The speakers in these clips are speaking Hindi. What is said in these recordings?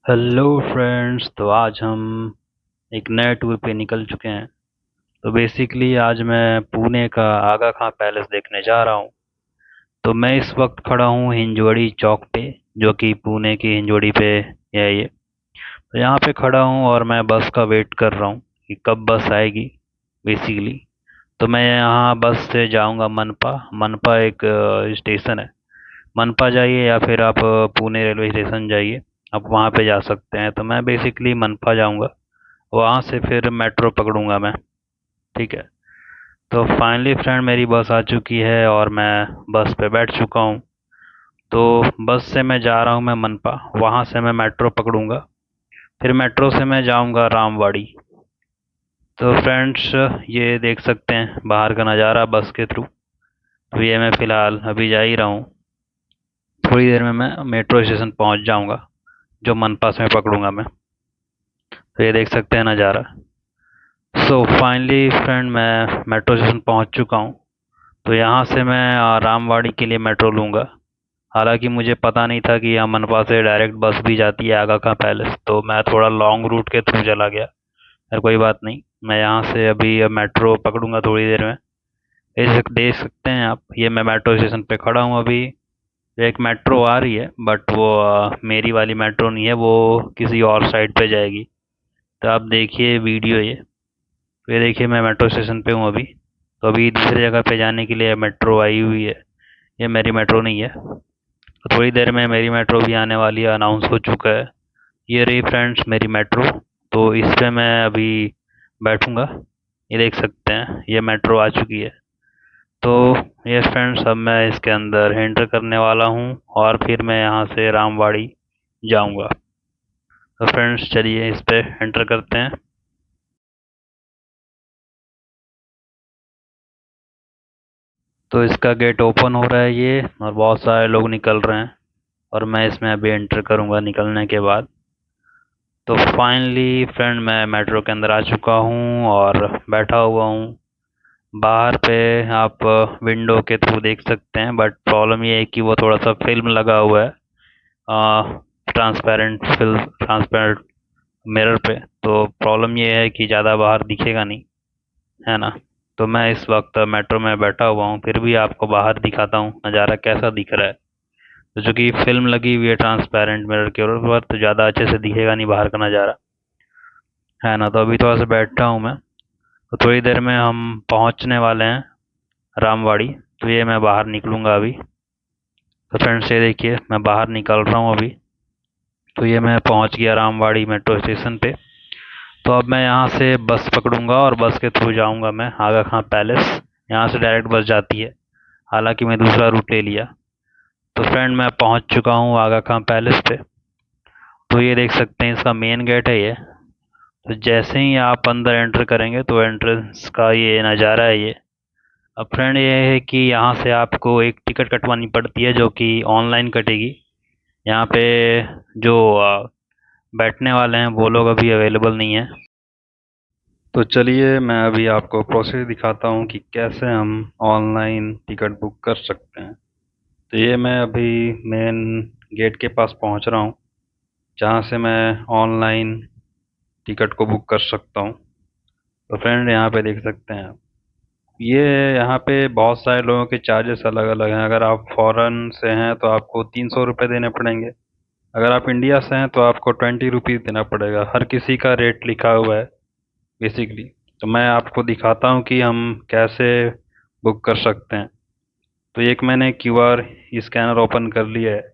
Hello friends. तो आज हम एक नए टूर पे निकल चुके हैं। तो बेसिकली आज मैं पुणे का आगा खां पैलेस देखने जा रहा हूँ। तो मैं इस वक्त खड़ा हूँ हिंजवड़ी चौक पे, जो कि पुणे की हिंजवड़ी पे है ये। तो यहाँ पे खड़ा हूँ और मैं बस का वेट कर रहा हूँ कि कब बस आएगी बेसिकली। तो मैं यहाँ बस से जाऊँगा मनपा। मनपा एक स्टेशन है। मनपा जाइए या फिर आप पुणे रेलवे स्टेशन जाइए, आप वहाँ पे जा सकते हैं। तो मैं बेसिकली मनपा जाऊँगा, वहाँ से फिर मेट्रो पकड़ूंगा मैं। ठीक है। तो फाइनली फ्रेंड मेरी बस आ चुकी है और मैं बस पे बैठ चुका हूँ। तो बस से मैं जा रहा हूँ मैं मनपा, वहाँ से मैं मेट्रो पकड़ूंगा, फिर मेट्रो से मैं जाऊँगा रामवाड़ी। तो फ्रेंड्स ये देख सकते हैं बाहर का नज़ारा बस के थ्रू। तो ये मैं फ़िलहाल अभी जा ही रहा हूँ, थोड़ी देर में मैं मेट्रो स्टेशन पहुँच जाऊँगा, जो मनपा से मैं पकड़ूंगा मैं। तो ये देख सकते हैं नज़ारा। सो फाइनली फ्रेंड मैं मेट्रो स्टेशन पहुँच चुका हूँ। तो यहाँ से मैं रामवाड़ी के लिए मेट्रो लूँगा। हालांकि मुझे पता नहीं था कि यहाँ मनपा से डायरेक्ट बस भी जाती है आगा खां पैलेस, तो मैं थोड़ा लॉन्ग रूट के थ्रू चला गया। यार कोई बात नहीं, मैं यहाँ से अभी मेट्रो पकड़ूंगा थोड़ी देर में। देख सकते हैं आप, ये मैं मेट्रो स्टेशन पे खड़ा हूँ अभी। एक मेट्रो आ रही है बट वो मेरी वाली मेट्रो नहीं है, वो किसी और साइड पे जाएगी। तो आप देखिए वीडियो ये। तो ये देखिए मैं मेट्रो स्टेशन पे हूँ अभी। तो अभी दूसरी जगह पे जाने के लिए मेट्रो आई हुई है। ये मेरी मेट्रो नहीं है। तो थोड़ी देर में मेरी मेट्रो भी आने वाली है, अनाउंस हो चुका है। ये रही फ्रेंड्स मेरी मेट्रो। तो इस पे मैं अभी बैठूंगा। ये देख सकते हैं ये मेट्रो आ चुकी है। तो ये फ्रेंड्स अब मैं इसके अंदर एंटर करने वाला हूँ और फिर मैं यहाँ से रामवाड़ी जाऊँगा। तो फ्रेंड्स चलिए इस पे एंटर करते हैं। तो इसका गेट ओपन हो रहा है ये, और बहुत सारे लोग निकल रहे हैं और मैं इसमें अभी एंटर करूँगा निकलने के बाद। तो फाइनली फ्रेंड मैं मेट्रो के अंदर आ चुका हूँ और बैठा हुआ हूँ बाहर पे। आप विंडो के थ्रू देख सकते हैं, बट प्रॉब्लम ये है कि वो थोड़ा सा फिल्म लगा हुआ है, ट्रांसपेरेंट मिरर पे। तो प्रॉब्लम ये है कि ज़्यादा बाहर दिखेगा नहीं, है ना। तो मैं इस वक्त मेट्रो में बैठा हुआ हूँ, फिर भी आपको बाहर दिखाता हूँ नज़ारा कैसा दिख रहा है। तो जो कि फिल्म लगी हुई है ट्रांसपेरेंट मिरर के ऊपर, तो ज़्यादा अच्छे से दिखेगा नहीं बाहर का नज़ारा, है ना। तो अभी थोड़ा सा बैठा हूँ मैं। तो थोड़ी देर में हम पहुँचने वाले हैं रामवाड़ी। तो ये मैं बाहर निकलूँगा अभी। तो फ्रेंड्स ये देखिए मैं बाहर निकल रहा हूँ अभी। तो ये मैं पहुँच गया रामवाड़ी मेट्रो स्टेशन पे। तो अब मैं यहाँ से बस पकड़ूंगा और बस के थ्रू जाऊँगा मैं आगा खां पैलेस। यहाँ से डायरेक्ट बस जाती है, हालांकि मैं दूसरा रूट ले लिया। तो फ्रेंड मैं पहुँच चुका हूँ आगा खां पैलेस पे। तो ये देख सकते हैं इसका मेन गेट है ये। तो जैसे ही आप अंदर एंटर करेंगे तो एंट्रेंस का ये नज़ारा है ये। अब फ्रेंड ये है कि यहाँ से आपको एक टिकट कटवानी पड़ती है, जो कि ऑनलाइन कटेगी। यहाँ पे जो बैठने वाले हैं वो लोग अभी अवेलेबल नहीं है। तो चलिए मैं अभी आपको प्रोसेस दिखाता हूँ कि कैसे हम ऑनलाइन टिकट बुक कर सकते हैं। तो ये मैं अभी मेन गेट के पास पहुँच रहा हूँ, जहाँ से मैं ऑनलाइन टिकट को बुक कर सकता हूँ। तो फ्रेंड यहाँ पे देख सकते हैं आप, ये यहाँ पे बहुत सारे लोगों के चार्जेस अलग अलग हैं। अगर आप फॉरेन से हैं तो आपको 300 रुपये देने पड़ेंगे। अगर आप इंडिया से हैं तो आपको 20 रुपीज़ देना पड़ेगा। हर किसी का रेट लिखा हुआ है बेसिकली। तो मैं आपको दिखाता हूँ कि हम कैसे बुक कर सकते हैं। तो एक मैंने क्यूआर स्कैनर ओपन कर लिया है।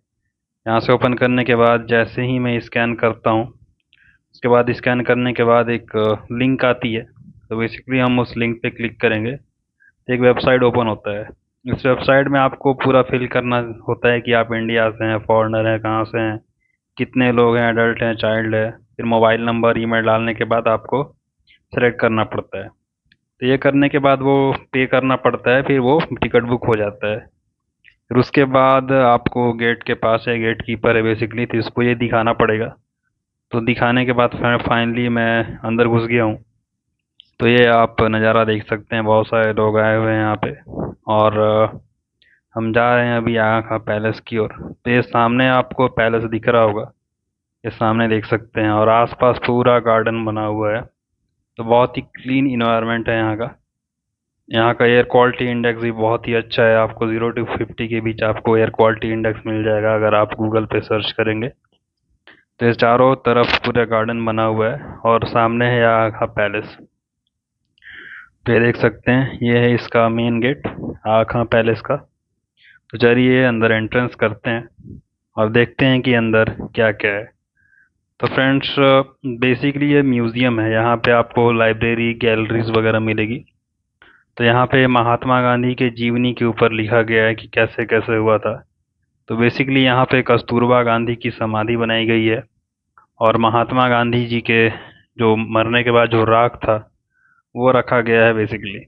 यहाँ से ओपन करने के बाद जैसे ही मैं स्कैन करता हूँ, उसके बाद स्कैन करने के बाद एक लिंक आती है। तो बेसिकली हम उस लिंक पे क्लिक करेंगे, एक वेबसाइट ओपन होता है। इस वेबसाइट में आपको पूरा फिल करना होता है कि आप इंडिया से हैं, फॉरेनर हैं, कहाँ से हैं, कितने लोग हैं, एडल्ट हैं, चाइल्ड है। फिर मोबाइल नंबर ईमेल डालने के बाद आपको सेलेक्ट करना पड़ता है। तो ये करने के बाद वो पे करना पड़ता है, फिर वो टिकट बुक हो जाता है। फिर उसके बाद आपको गेट के पास है, गेट कीपर है बेसिकली, तो इसको ये दिखाना पड़ेगा। तो दिखाने के बाद फाइनली मैं अंदर घुस गया हूँ। तो ये आप नज़ारा देख सकते हैं, बहुत सारे लोग आए हुए हैं यहाँ पे। और हम जा रहे हैं अभी आगा खां पैलेस की ओर। तो ये सामने आपको पैलेस दिख रहा होगा, ये सामने देख सकते हैं, और आसपास पूरा गार्डन बना हुआ है। तो बहुत ही क्लीन इन्वायरमेंट है यहाँ का। यहाँ का एयर क्वालिटी इंडेक्स भी बहुत ही अच्छा है। आपको 0 to 50 के बीच आपको एयर क्वालिटी इंडेक्स मिल जाएगा अगर आप गूगल पे सर्च करेंगे। तो इस चारों तरफ पूरा गार्डन बना हुआ है, और सामने है आखा पैलेस। तो ये देख सकते हैं, ये है इसका मेन गेट, आखा पैलेस का। तो चलिए अंदर एंट्रेंस करते हैं और देखते हैं कि अंदर क्या क्या है। तो फ्रेंड्स, बेसिकली ये म्यूज़ियम है। यहाँ पे आपको लाइब्रेरी, गैलरीज वगैरह मिलेगी। तो यहाँ पे महात्मा गांधी के जीवनी के ऊपर लिखा गया है कि कैसे कैसे हुआ था। तो बेसिकली यहाँ पे कस्तूरबा गांधी की समाधि बनाई गई है, और महात्मा गांधी जी के जो मरने के बाद जो राख था वो रखा गया है बेसिकली।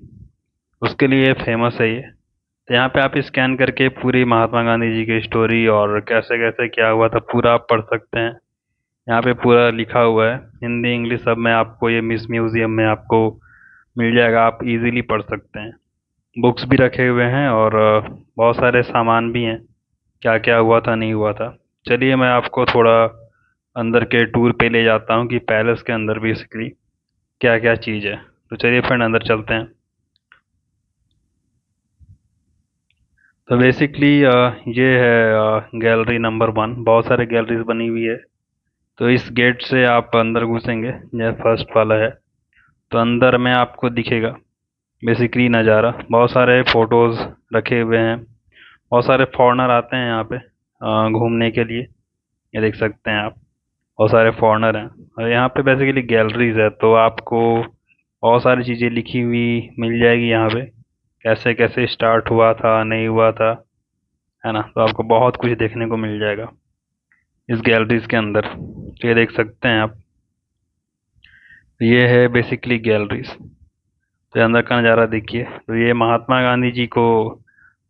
उसके लिए फेमस है ये। तो यहाँ पे आप स्कैन करके पूरी महात्मा गांधी जी की स्टोरी और कैसे कैसे क्या हुआ था पूरा आप पढ़ सकते हैं। यहाँ पे पूरा लिखा हुआ है, हिंदी इंग्लिश सब में आपको ये मिस म्यूज़ियम में आपको मिल जाएगा। आप इजीली पढ़ सकते हैं। बुक्स भी रखे हुए हैं, और बहुत सारे सामान भी हैं, क्या क्या हुआ था नहीं हुआ था। चलिए मैं आपको थोड़ा अंदर के टूर पे ले जाता हूँ कि पैलेस के अंदर बेसिकली क्या क्या चीज़ है। तो चलिए फ्रेंड अंदर चलते हैं। तो बेसिकली ये है गैलरी नंबर 1। बहुत सारे गैलरीज बनी हुई है। तो इस गेट से आप अंदर घुसेंगे, यह फर्स्ट वाला है। तो अंदर में आपको दिखेगा बेसिकली नज़ारा, बहुत सारे फ़ोटोज़ रखे हुए हैं। बहुत सारे फॉरेनर आते हैं यहाँ पे घूमने के लिए। ये देख सकते हैं आप, बहुत सारे फॉरेनर हैं। और यहाँ पे बेसिकली गैलरीज है, तो आपको बहुत सारी चीज़ें लिखी हुई मिल जाएगी यहाँ पे, कैसे कैसे स्टार्ट हुआ था नहीं हुआ था, है ना। तो आपको बहुत कुछ देखने को मिल जाएगा इस गैलरीज के अंदर। तो ये देख सकते हैं आप, ये है बेसिकली गैलरीज। तो ये अंदर का नज़ारा देखिए। तो ये महात्मा गांधी जी को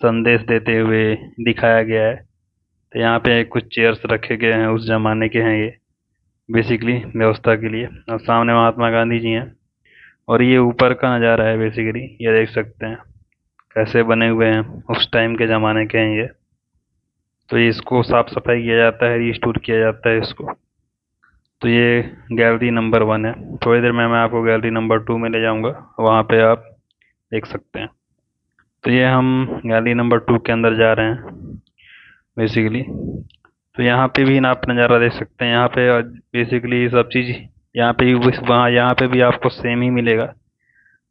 संदेश देते हुए दिखाया गया है। तो यहाँ पे कुछ चेयर्स रखे गए हैं, उस जमाने के हैं ये बेसिकली व्यवस्था के लिए। और सामने महात्मा गांधी जी हैं, और ये ऊपर का नज़ारा है बेसिकली। ये देख सकते हैं कैसे बने हुए हैं, उस टाइम के ज़माने के हैं ये। तो ये इसको साफ सफाई किया जाता है, रिस्टोर किया जाता है इसको। तो ये गैलरी नंबर 1 है। थोड़ी देर में मैं आपको गैलरी नंबर 2 में ले जाऊंगा, वहाँ पे आप देख सकते हैं। तो ये हम गैलरी नंबर 2 के अंदर जा रहे हैं बेसिकली। तो यहाँ पे भी आप नज़ारा देख सकते हैं। यहाँ पे बेसिकली सब चीज़ यहाँ पे भी वहाँ यहाँ पे भी आपको सेम ही मिलेगा।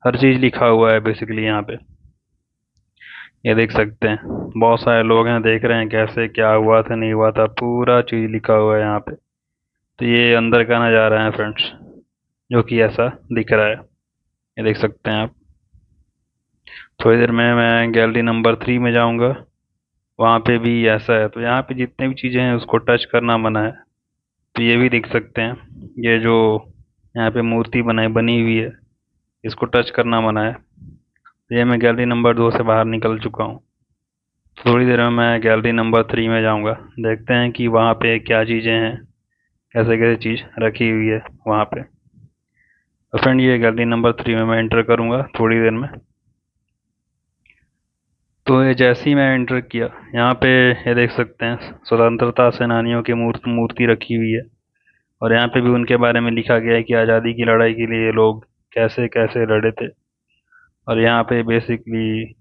हर चीज़ लिखा हुआ है बेसिकली यहाँ पे। ये देख सकते हैं, बहुत सारे लोग हैं, देख रहे हैं कैसे क्या हुआ था नहीं हुआ था, पूरा चीज़ लिखा हुआ है यहाँ पे। तो ये अंदर का नज़ारा है फ्रेंड्स, जो कि ऐसा दिख रहा है। ये देख सकते हैं आप। थोड़ी देर में मैं गैलरी नंबर 3 में जाऊंगा, वहाँ पे भी ऐसा है। तो यहाँ पे जितने भी चीज़ें हैं उसको टच करना मना है। तो ये भी देख सकते हैं, ये जो यहाँ पे मूर्ति बनी हुई है, इसको टच करना मना है। तो ये मैं गैलरी नंबर 2 से बाहर निकल चुका हूँ। थोड़ी देर में मैं गैलरी नंबर 3 में जाऊँगा, देखते हैं कि वहाँ पे क्या चीज़ें हैं, कैसे कैसे चीज़ रखी हुई है वहाँ पे। तो फ्रेंड, ये गैलरी नंबर 3 में मैं एंटर करूँगा थोड़ी देर में। तो ये जैसे ही मैं एंटर किया, यहाँ पे ये देख सकते हैं स्वतंत्रता सेनानियों की मूर्ति रखी हुई है। और यहाँ पे भी उनके बारे में लिखा गया है कि आज़ादी की लड़ाई के लिए ये लोग कैसे कैसे लड़े थे। और यहाँ पे बेसिकली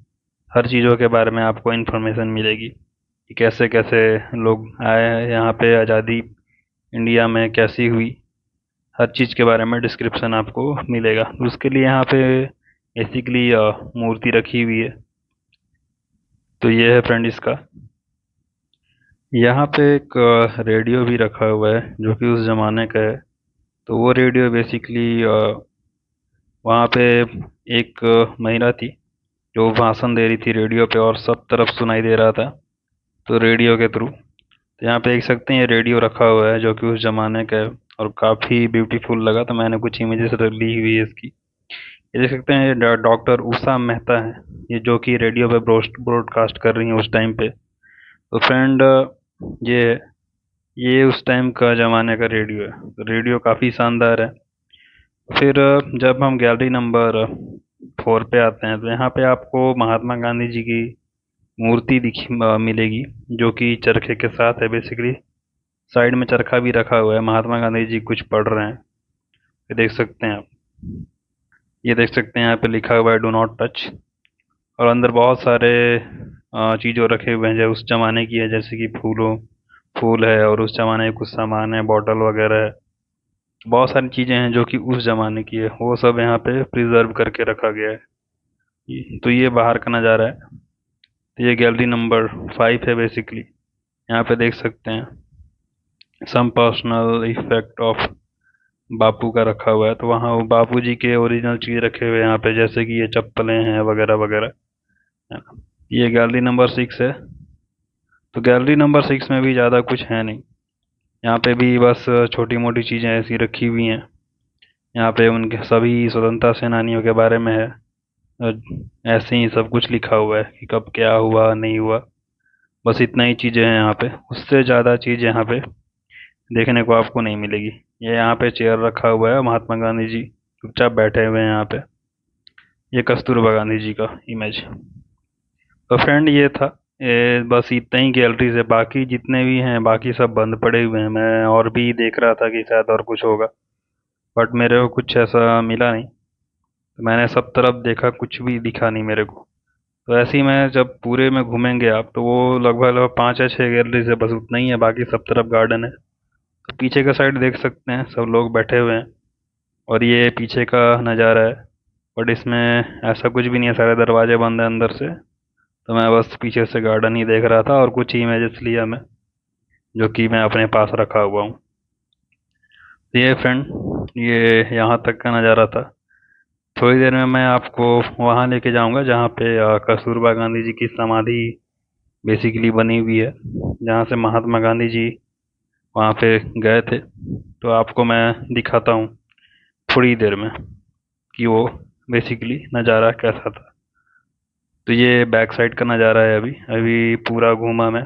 हर चीज़ों के बारे में आपको इन्फॉर्मेशन मिलेगी कि कैसे कैसे लोग आए हैं यहाँ पे, आज़ादी इंडिया में कैसी हुई। हर चीज़ के बारे में डिस्क्रिप्शन आपको मिलेगा। तो उसके लिए यहाँ पे बेसिकली मूर्ति रखी हुई है। तो ये है फ्रेंड इसका। यहाँ पे एक रेडियो भी रखा हुआ है, जो कि उस ज़माने का है। तो वो रेडियो बेसिकली वहाँ पे एक महिला थी जो भाषण दे रही थी रेडियो पे, और सब तरफ सुनाई दे रहा था तो रेडियो के थ्रू। तो यहाँ पे देख सकते हैं ये रेडियो रखा हुआ है, जो कि उस ज़माने का है, और काफ़ी ब्यूटीफुल लगा तो मैंने कुछ इमेजेस ली हुई है इसकी। ये देख सकते हैं, ये डॉक्टर उषा मेहता है, ये जो कि रेडियो पे ब्रॉडकास्ट कर रही हैं उस टाइम पे। तो फ्रेंड, ये ये उस टाइम का ज़माने का रेडियो है। तो रेडियो काफ़ी शानदार है। फिर जब हम गैलरी नंबर 4 पे आते हैं, तो यहाँ पे आपको महात्मा गांधी जी की मूर्ति मिलेगी, जो कि चरखे के साथ है बेसिकली। साइड में चरखा भी रखा हुआ है, महात्मा गांधी जी कुछ पढ़ रहे हैं। ये देख सकते हैं आप। ये देख सकते हैं यहाँ पे लिखा हुआ है डू नॉट टच। और अंदर बहुत सारे चीज़ों रखे हुए हैं जो उस जमाने की है, जैसे कि फूल है, और उस जमाने के कुछ सामान है, बॉटल वगैरह है। बहुत सारी चीज़ें हैं जो कि उस जमाने की है, वो सब यहाँ पे प्रिजर्व करके रखा गया है। तो ये बाहर का नज़ारा है। तो ये गैलरी नंबर 5 है बेसिकली। यहाँ पे देख सकते हैं सम पर्सनल इफेक्ट ऑफ बापू का रखा हुआ है। तो वहाँ वो बापू जी के ओरिजिनल चीज़ रखे हुए हैं यहाँ पे, जैसे कि ये चप्पलें हैं वगैरह वगैरह, है ना। ये गैलरी नंबर 6 है। तो गैलरी नंबर 6 में भी ज़्यादा कुछ है नहीं। यहाँ पे भी बस छोटी मोटी चीज़ें ऐसी रखी हुई हैं। यहाँ पे उनके सभी स्वतंत्रता सेनानियों के बारे में है। ऐसे ही सब कुछ लिखा हुआ है कि कब क्या हुआ नहीं हुआ। बस इतना ही चीज़ें हैं यहाँ पे, उससे ज़्यादा चीज़ यहाँ पे देखने को आपको नहीं मिलेगी। ये यहाँ पे चेयर रखा हुआ है, महात्मा गांधी जी चुपचाप बैठे हुए हैं यहाँ पे। ये कस्तूरबा गांधी जी का इमेज। तो फ्रेंड ये था, बस इतना ही गैलरीज है। बाकी जितने भी हैं बाकी सब बंद पड़े हुए हैं। मैं और भी देख रहा था कि शायद और कुछ होगा, बट मेरे को कुछ ऐसा मिला नहीं। तो मैंने सब तरफ देखा, कुछ भी दिखा नहीं मेरे को। तो ऐसे ही मैं जब पूरे में घूमेंगे आप, तो वो लगभग लगभग 5 या 6 गैलरीज है, बस उतना ही है। बाकी सब तरफ गार्डन है। तो पीछे का साइड देख सकते हैं सब लोग बैठे हुए हैं। और ये पीछे का नज़ारा है, बट इसमें ऐसा कुछ भी नहीं है, सारे दरवाजे बंद हैं अंदर से। तो मैं बस पीछे से गार्डन ही देख रहा था और कुछ इमेजेस लिया मैं, जो कि मैं अपने पास रखा हुआ हूँ। तो ये फ्रेंड, ये यहाँ तक का नज़ारा था। थोड़ी देर में मैं आपको वहाँ लेके जाऊँगा जहाँ पे कस्तूरबा गांधी जी की समाधि बेसिकली बनी हुई है, जहाँ से महात्मा गांधी जी वहाँ पे गए थे। तो आपको मैं दिखाता हूँ थोड़ी देर में कि वो बेसिकली नज़ारा कैसा था। तो ये बैक साइड का नज़ारा है। अभी अभी पूरा घूमा मैं।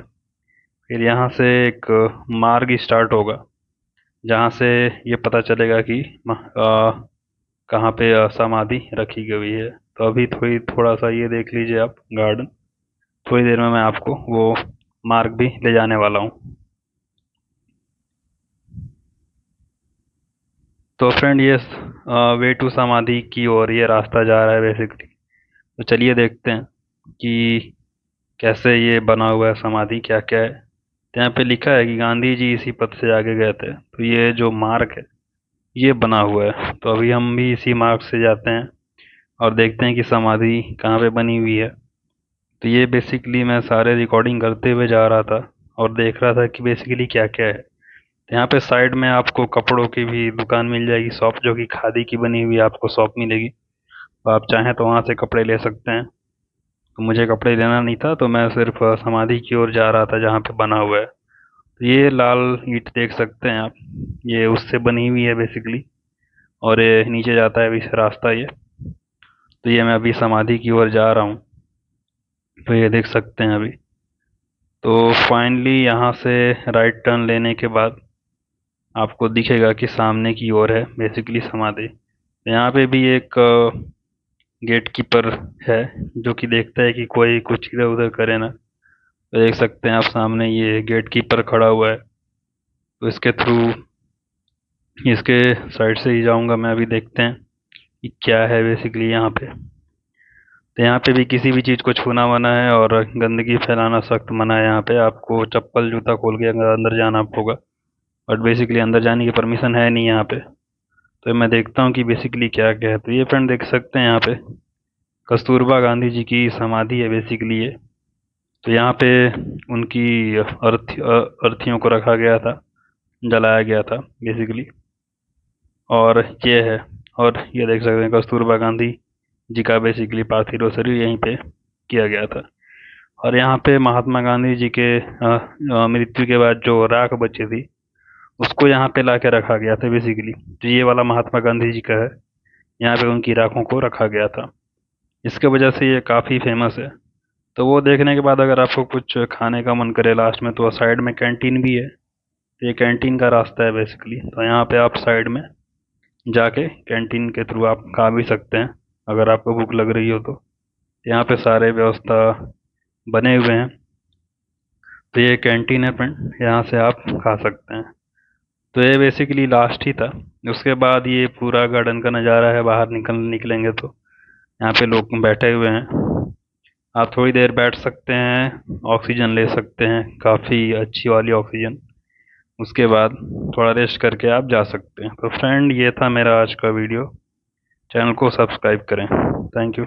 फिर यहाँ से एक मार्ग स्टार्ट होगा, जहाँ से ये पता चलेगा कि कहाँ पे समाधि रखी गई है। तो अभी थोड़ा सा ये देख लीजिए आप गार्डन। थोड़ी देर में मैं आपको वो मार्ग भी ले जाने वाला हूँ। तो फ्रेंड, ये वे टू समाधि की ओर ये रास्ता जा रहा है बेसिकली। तो चलिए देखते हैं कि कैसे ये बना हुआ है समाधि, क्या क्या है। तो यहाँ पे लिखा है कि गांधी जी इसी पथ से आगे गए थे। तो ये जो मार्ग है ये बना हुआ है। तो अभी हम भी इसी मार्ग से जाते हैं और देखते हैं कि समाधि कहाँ पे बनी हुई है। तो ये बेसिकली मैं सारे रिकॉर्डिंग करते हुए जा रहा था और देख रहा था कि बेसिकली क्या क्या है। तो यहाँ पे साइड में आपको कपड़ों की भी दुकान मिल जाएगी, शॉप, जो कि खादी की बनी हुई आपको शॉप मिलेगी। तो आप चाहें तो वहाँ से कपड़े ले सकते हैं। तो मुझे कपड़े लेना नहीं था, तो मैं सिर्फ समाधि की ओर जा रहा था जहाँ पे बना हुआ है। तो ये लाल ईंट देख सकते हैं आप, ये उससे बनी हुई है बेसिकली। और ये नीचे जाता है अभी से रास्ता ये। तो ये मैं अभी समाधि की ओर जा रहा हूँ। तो ये देख सकते हैं अभी। तो फाइनली यहाँ से राइट टर्न लेने के बाद आपको दिखेगा कि सामने की ओर है बेसिकली समाधि। यहाँ पे भी एक गेट कीपर है, जो कि देखता है कि कोई कुछ इधर उधर करे ना। तो देख सकते हैं आप सामने ये गेट कीपर खड़ा हुआ है। तो इसके थ्रू, इसके साइड से ही जाऊंगा मैं। अभी देखते हैं कि क्या है बेसिकली यहाँ पे। तो यहाँ पे भी किसी भी चीज़ को छूना मना है और गंदगी फैलाना सख्त मना है। यहाँ पे आपको चप्पल जूता खोल के अगर अंदर जाना होगा, बट बेसिकली अंदर जाने की परमिशन है नहीं यहाँ पे। तो मैं देखता हूँ कि बेसिकली क्या क्या है। तो ये फ्रेंड देख सकते हैं यहाँ पे कस्तूरबा गांधी जी की समाधि है बेसिकली ये। तो यहाँ पे उनकी अर्थियों को रखा गया था, जलाया गया था बेसिकली। और ये है, और ये देख सकते हैं कस्तूरबा गांधी जी का बेसिकली पार्थिव शरीर यहीं पे किया गया था। और यहाँ पे महात्मा गांधी जी के मृत्यु के बाद जो राख बची थी उसको यहाँ पे ला के रखा गया था बेसिकली। तो ये वाला महात्मा गांधी जी का है, यहाँ पे उनकी राखों को रखा गया था। इसके वजह से ये काफ़ी फेमस है। तो वो देखने के बाद अगर आपको कुछ खाने का मन करे लास्ट में, तो साइड में कैंटीन भी है। तो ये कैंटीन का रास्ता है बेसिकली। तो यहाँ पे आप साइड में जाके कैंटीन के थ्रू आप खा भी सकते हैं अगर आपको भूख लग रही हो तो। यहाँ पे सारे व्यवस्था बने हुए हैं। तो ये कैंटीन है फ्रेंड, यहाँ से आप खा सकते हैं। तो ये बेसिकली लास्ट ही था। उसके बाद ये पूरा गार्डन का नज़ारा है, बाहर निकलेंगे तो यहाँ पे लोग बैठे हुए हैं। आप थोड़ी देर बैठ सकते हैं, ऑक्सीजन ले सकते हैं, काफ़ी अच्छी वाली ऑक्सीजन। उसके बाद थोड़ा रेस्ट करके आप जा सकते हैं। तो फ्रेंड, ये था मेरा आज का वीडियो। चैनल को सब्सक्राइब करें। Thank you.